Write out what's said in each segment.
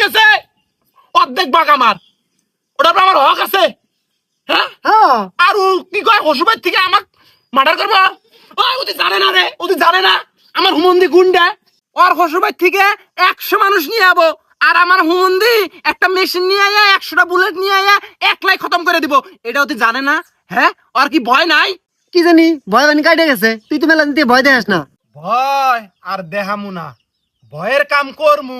গেছে অর্ধেক ভাগ আমার, ওটার উপর আমার হক আছে। হ্যাঁ আর ও কি কয় হসুবাই থেকে আমাক মার্ডার করবো? ওদি জানে না রে, ওদি জানে না আমার হুমন্দি গুন্ডা। ওর হসুবাই থেকে 100 মানুষ নিয়ে যাবো, আর আমার হুমন্দি একটা মেশিন নিয়ে আয়া 100টা বুলেট নিয়ে আয়া একলাই খতম করে দিব। এটা ওদি জানে না। হ্যাঁ আর কি ভয় নাই? কি জানি ভয় বানি কাটে গেছে, তুই তো মেলা দিতে ভয় দেখাস না। ভয় আর দেহামু না, ভয়ের কাম করমু।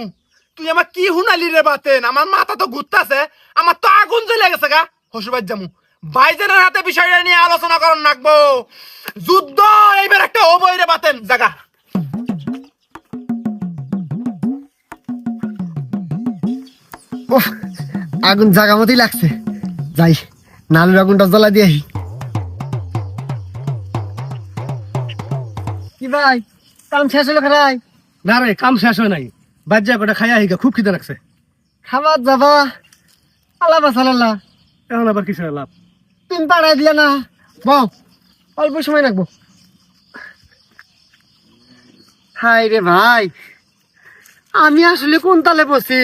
তুই আমার কি হুনালি রে বাতেন? আমার মাথা তো ঘুরতাছে, আমার তো আগুন জ্বলে গেছে গা। হসুবাই জামু ভাইজানের হাতে বিষয়টা নিয়ে আলোচনা করন রাখবো। যুদ্ধ এইবার একটা হবই রে বাতেন জাগা। ওহ, আগুন জাগা মতোই লাগছে, যাই নালুর আগুনটা জ্বলা দিয়ে আহি। কি ভাই, কাম শেষ হলো খারাই? না রে, কাম শেষ হয় নাই। বাজ্যা কটা খাইয়া হিগা, খুব খিদে রাখছে। খাবার যাবা আল্লাহ বাসাল্লাহ। এখন আবার কিসের লাভ? তুমি পাড়াই দিলে না, বউ অল্প সময় রাখবো। হাই রে ভাই, আমি আসলে কোন তালে বসি?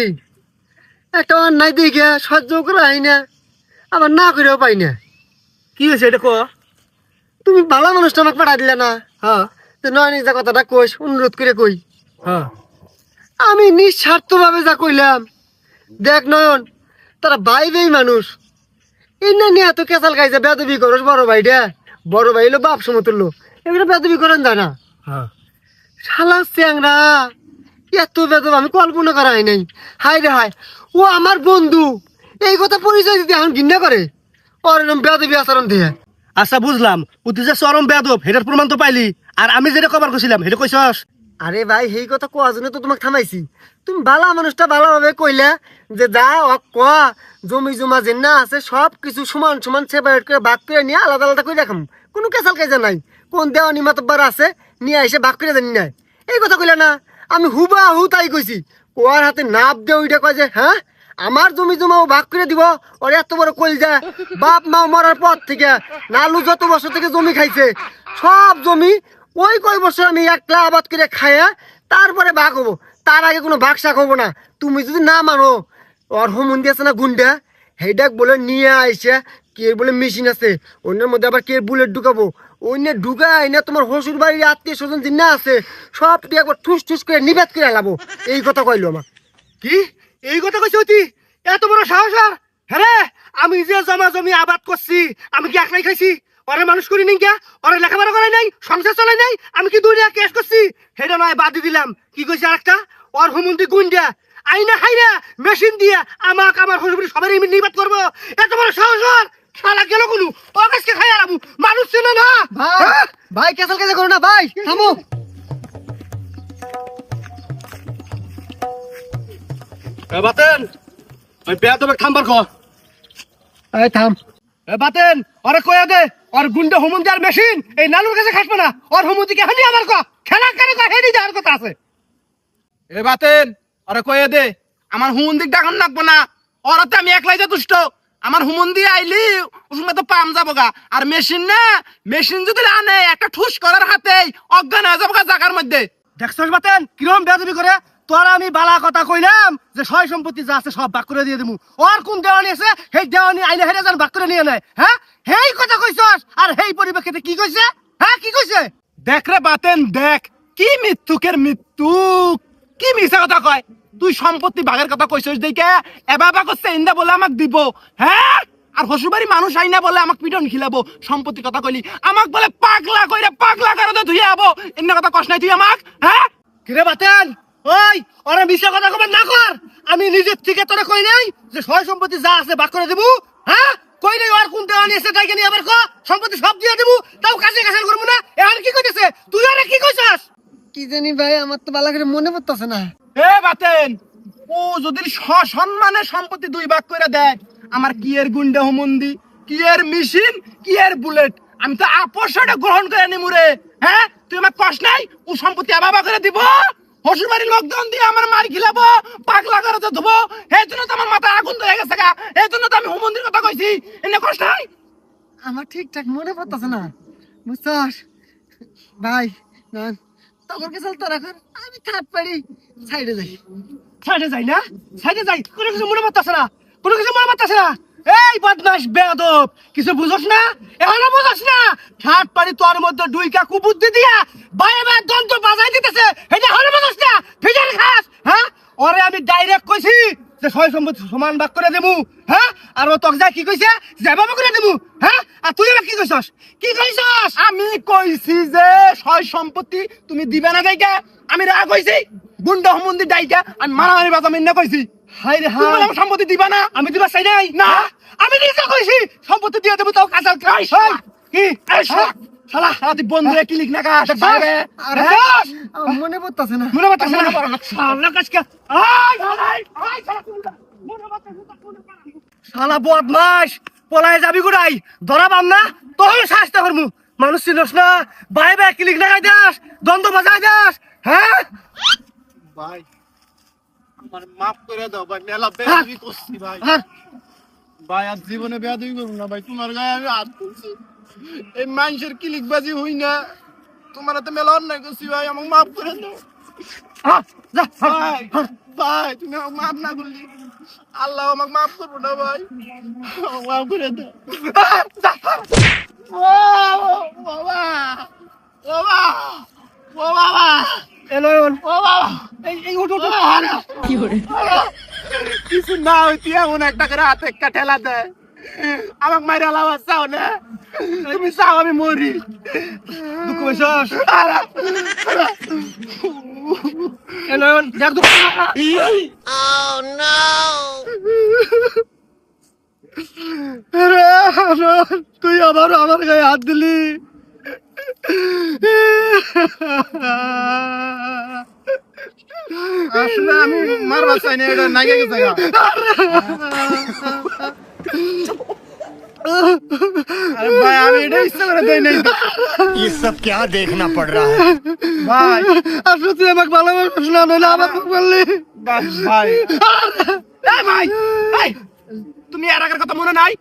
একটা অন্যায় দেখে সহ্য করে আই না, আবার না করেও পাই না। কি হয়েছে এটা ক? তুমি ভালো মানুষটা আমাকে পাঠা দিলে না, হ্যাঁ তো নয় যা কথাটা কইস অনুরোধ করে কই। হ্যাঁ আমি নিঃস্বার্থ ভাবে যা কইলাম, দেখ নয়ন, তারা ভাই ভাই মানুষ, এই না নিয়ে এত কেসাল খাইছে বেদবি করস বড় ভাইটা। বড় ভাই হলো বাপ সমতুল্য, এগুলো বেদবি করেন যায় না। হ্যাঁ শালা চ্যাংরা, এত বেদব আমি কল্পনা করা হয় নাই। হাই রে হাই, ও আমার বন্ধু, এই কথা পরিচয় দিতে এখন ঘৃণা করে। ওর এরকম বেদবি আচরণ দিয়ে। আচ্ছা বুঝলাম, তুই যে চরম বেয়াদব হেটার প্রমাণ তো পাইলি, আর আমি যেটা কবার কইছিলাম হেটা কইছস। আরে ভাই, সেই কথা কোয়া জন্য তো তোমাকে থামাইছি। তুমি ভালো মানুষটা ভালোভাবে কইলে যে যা ক জমি জমা যে না আছে সব কিছু সমান সমান সেপারেট করে ভাগ করে নিয়ে আলাদা আলাদা করে রাখাম, কোনো কেসাল কাজে নাই। কোন দেওয়ানি মাতব্বার আছে নিয়ে এসে ভাগ করে জানি নাই, এই কথা কইলে না। আমি হুবা হু তাই কইছি, কোয়ার হাতে নাপ দিয়ে ওইটা কয় যে হ্যাঁ আমার জমি জমাও ভাগ করে দিব। ওর এত বড় কইল যা, বাপ মা মরার পর থেকে নালু যত বছর থেকে জমি খাইছে, সব জমি ওই কয় বছর আমি একলা আবাদ করে খাইয়া তারপরে ভাগ হবো, তার আগে কোনো ভাগ শাক হবো না। তুমি যদি না মানো, ওর হোমন্দি আছে না গুন্ডা, সেইটাক বলে নিয়ে আইসে কে বলে মেশিন আছে, অন্যের মধ্যে আবার কে বুলেট ঢুকাবো, অন্য ঢুকাই না তোমার শ্বশুর বাড়ির আত্মীয় স্বজন জিন্না আছে সব তুই একবার ঠুস ঠুস করে নিবেদ করে লাবো। এই কথা কইলো আমার। কি এই কথা কইছ তুই? এত বড় সাহস? আর হ্যাঁ, আমি যে জমা জমি আবাদ করছি আমি কি একলাই খাইছি? ওরে মানুষ করি নাই কে? ওরে লেখাপড়া করাই নাই, সংসার চালাই নাই? আমি কি দুই কেস করছি? হেটা নয় বাদ দিলাম। কি কইছে আরেকটা? ওর হুমন্দি গুন্ডা আইনা হাইরা মেশিন দিয়ে আমাক আমার শ্বশুর সবাই নিবাদ করবো। এত বড় সাহস আর শালা গেল কোন অগাছকে খাইয়া রাখবো, মানুষ চেনে না। ভাই ভাই কেসাল কেসে করো না ভাই, থামো। বাতেন ওই বেয়াদবে থামবার কর। এই থাম। বাতেন ওরে কয়ে দে, ওর গুন্ডা হুমন্দি আর মেশিন এই নালুর কাছে খাসবে না। ওর হুমন্দিকে হানি আমার ক খেলা করে কয় হেডি যাওয়ার কথা আছে। এ বাতেন ওরে কয়ে দে আমার হুমন্দিক ডাকন লাগবো না, ওরাতে আমি একলাই যথেষ্ট। আমার হুমন্দি আইলি ওসঙ্গে তো পাম যাবো গা। আর মেশিন না, মেশিন যদি আনে একটা ঠুস করার হাতেই অজ্ঞান হয়ে যাবো গা জায়গার মধ্যে। দেখছস বাতেন কিরম বেয়াদবি করে? তোর আমি বালা কথা কইলাম যে সয় সম্পত্তি যা আছে সব ভাগ করে দিয়ে দিমু। ওর কোন দেওয়ানি আছে সেই দেওয়ানি আইলে হেরে যান ভাগ করে নিয়ে নেয়। হ্যাঁ হেই কথা কইছস, আর হেই পরিপ্রেক্ষিতে কি কইছে? হ্যাঁ কি কইছে? দেখ রে বাতেন দেখ, কি মৃত্যুকের মৃত্যু, কি মিছা কথা কয়। তুই সম্পত্তি ভাগের কথা কইছস দেখে এবাবা করছে ইন্দা বলে আমাক দিব। হ্যাঁ আর হসুবাড়ি মানুষ আইনা বলে আমাক পিটন খিলাবো। সম্পত্তি কথা কইলি আমাক বলে পাগলা কইরা পাগলা করে ধুইয়া আবো। এমনি কথা কস নাই তুই আমাক? হ্যাঁ কিরে বাতেন, ওই ওরে মিছা কথা কবে না কর। আমি নিজের থেকে তোরে কই নাই যে সয় সম্পত্তি যা আছে ভাগ করে দেবো? হ্যাঁ কই নাই ওর কোন দেওয়ানি আছে তাই নিয়ে আবার ক সম্পত্তি সব দিয়ে দেবো, তাও কাছে কাছে করবো না। এখন কি কইতেছে? তুই আরে কি কইছস? কি জানি ভাই, আমার তো ভালো করে মনে পড়তেছে না। এ বাতেন, ও যদি সসম্মানে সম্পত্তি দুই ভাগ করে দেয়, আমার কি এর গুন্ডা হুমন্দি, কি এর মেশিন, কি এর বুলেট, আমি তো আপোষটা গ্রহণ করে নিমু রে। হ্যাঁ তুই আমার কষ্ট নাই, ও সম্পত্তি আবাবা করে দিব, হসুর বাড়ির লোকজন দিয়ে আমার মার খিলাবো, পাগলা করে তো ধুবো। এই জন্য তো আমার মাথা আগুন ধরে গেছে গা, এই জন্য তো আমি হুমন্দির কথা কইছি। এনে কষ্ট নাই? আমার ঠিকঠাক মনে পড়তেছে না, বুঝছস ভাই। না তোর কেসাল তোরা কর, আমি থাক পারি। সাইডে যাই। সাইডে যাই না, সাইডে যাই, কোনো কিছু মনে পড়তেছে না, কোনো কিছু মনে পড়তেছে না। এই বদমাস বেয়াদব, কিছু বুঝছ না, এখনো বুঝছ না? ঠাট পারি তোর মধ্যে ডুইকা কুবুদ্ধি দিয়া বায়ে বায়ে দন্ত বাজাই দিতেছে, এটা এখনো বুঝছ না? ফিজার খাস, হ্যাঁ? ওরে আমি ডাইরেক্ট কইছি যে সয় সম্পত্তি সমান ভাগ করে দেবো, হ্যাঁ? আর ও তোকে যা কি কইছে, যেভাবে করে দেবো, হ্যাঁ? আর তুই এবার কি কইছস, কি কইছস? আমি কইছি যে সয় সম্পত্তি তুমি দিবে না যাইকা, আমি রাগ হইছি গুন্ডা হুমুন্দি ডাইকা আমি মারামারি বাজামি না কইছি। হাই রে তুমি হাই, আমার সম্পত্তি দিবা না? আমি দিবা চাই নাই না। আমি নিজে কইছি সম্পত্তি দিয়ে দেবো, তাও কাজাল খাই। কি এই শালা, শালা শালা তুই বন্ধু ক্লিক না কাজ বাইরে আরে হ্যাঁ? আমার মনে পড়তাছে না। মনে পড়তেছে না? শালা কাজকে আই শালা, আই শালা, মনে পড়তেছে না, মনে পড়তেছে না। শালা বদমাস, পলায় যাবি গুড়াই, ধরা পাম না তোর শাস্তি করমু। মানুষ চিনস না, বাই বাই ক্লিক লাগাই দাস, দ্বন্দ্ব বাজাই দাস, হ্যাঁ? ভাই আমার মাফ করে দাও ভাই, মেলা বেয়াদবি করছি ভাই। হ্যাঁ, ভাই আর জীবনে বেয়াদবি করব না ভাই, তোমার গায়ে আমি হাত তুলছি, এই মানুষের ক্লিকবাজি হই না, তোমার তো মেলা অন্যায় করছি ভাই, আমাকে মাফ করে দাও হ্যাঁ, যা, ভাই। ভাই তুমি আমাকে মাফ না করলি আল্লাহ আমাকে মাফ করবো না ভাই, আমাকে মাফ করে দাও। ও বাবা, ও বাবা, ও বাবা, এলয়ন, ও বাবা, এই উঠ উঠ, কিছু না হইতি এমন একটা করে হাতে একটা ঠেলা দেয়, আমাকে মাইরা লাভ চাও না, তুমি চাও আমি মরি। দুঃখ পাইছস? এলয়ন, দেখ দুঃখ না। রে হারন, তুই আবার আমার গায়ে হাত দিলি। আসলে আমি মারবার চাই না, এটা নাগে গেছে গা। আরে ভাই আমি এটা ইচ্ছা করে দেই নাই তো। ये सब क्या देखना पड़ रहा है। ভাই আসলে তুই আমাকে ভালোবাসিস না, নইলে আমার বললি। ভাই এই ভাই, এই তুমি এর আগের কথা মনে নাই?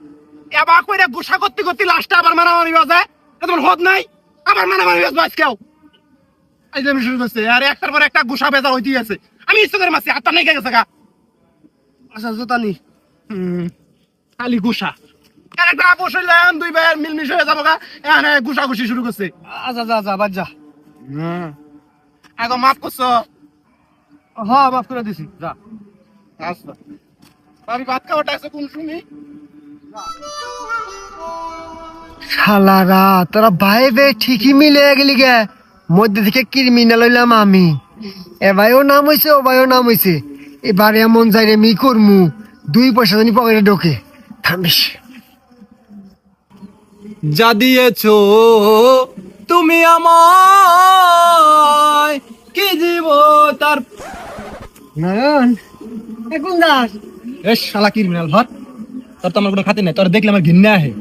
এবার কইরা গুসা করতে করতে লাস্টে আবার মারামারি বাজে, এটা তোমার হদ নাই? আবার মারামারি বাজ কেউ এই যে আমি শুরু করছে, আর একটার পর একটা গুসা বেজা হইতেই আছে, আমি ইচ্ছা করে মারছি, হাতটা নেই গেছে গা। আচ্ছা জোতা নি। খালি গুসা, আর একটা আপোষ হইলে এখন দুই ভাইয়ের মিলমিশ হয়ে যাবো গা, এখানে গুসাগুসি শুরু করছে। আচ্ছা যা যা, বাদ যা। এখন মাফ করছো? হ্যাঁ, মাফ করে দিছি, যা। আচ্ছা আমি ভাত খাওয়াটা আছে কোন শুনি। শালারা তোরা ভাই বে ঠিকই মিলে গেলি গে, মধ্যে থেকে ক্রিমিনাল হইলাম আমি। এ ভাইও নাম হইছে, ও ভাইও নাম হইছে, এবারে এমন যাই রে মি করমু, 2 পয়সা জানি পকেটে ঢোকে। থামিস। যা দিয়েছো তুমি আমায়, কি জীব তার। নয়ন এখন দাস। এ শালা ক্রিমিনাল ভাত, তোর তো আমার কোনো খাতির নাই, তোর দেখলে আমার ঘৃণা আহে।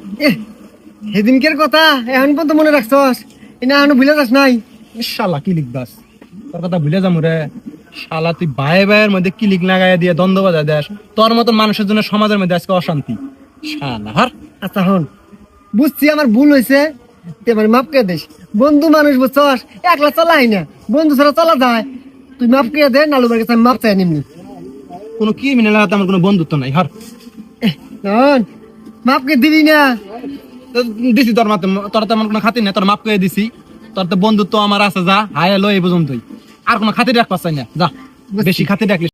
সেদিনকের কথা এখন পর্যন্ত মনে রাখছস? এনা এখনো ভুলে যাস নাই? এ শালা কি লিখবাস, তোর কথা ভুলে যাবো রে। শালা তুই ভাই ভাইয়ের মধ্যে কি লিখ লাগাই দিয়ে দ্বন্দ্ব বাজায় দেশ, তোর মতন মানুষের জন্য সমাজের মধ্যে আজকে অশান্তি। শালা হার আচ্ছা হন, বুঝছি আমার ভুল হয়েছে, এবার মাফ করে দিস। বন্ধু মানুষ বুঝছস, একলা চলাই না, বন্ধু ছাড়া চলা যায়। তুই মাফ করে দে, নালু বাড়ির কাছে আমি মাপ চাই নিমনি। কোনো ক্রিমিনাল হাতে আমার কোনো বন্ধুত্ব নাই। হার নয়ন মাফ করে দিবি না? তো দিছি তোর মাতে, তোর তো আমার কোনো খাতির নাই, তোর মাপ করে দিছি, তোর তো বন্ধুত্ব আমার আছে, যা হায় লো এই পর্যন্তই, আর কোনো খাতির রাখতে চাই না, যা। বেশি খাতির রাখলে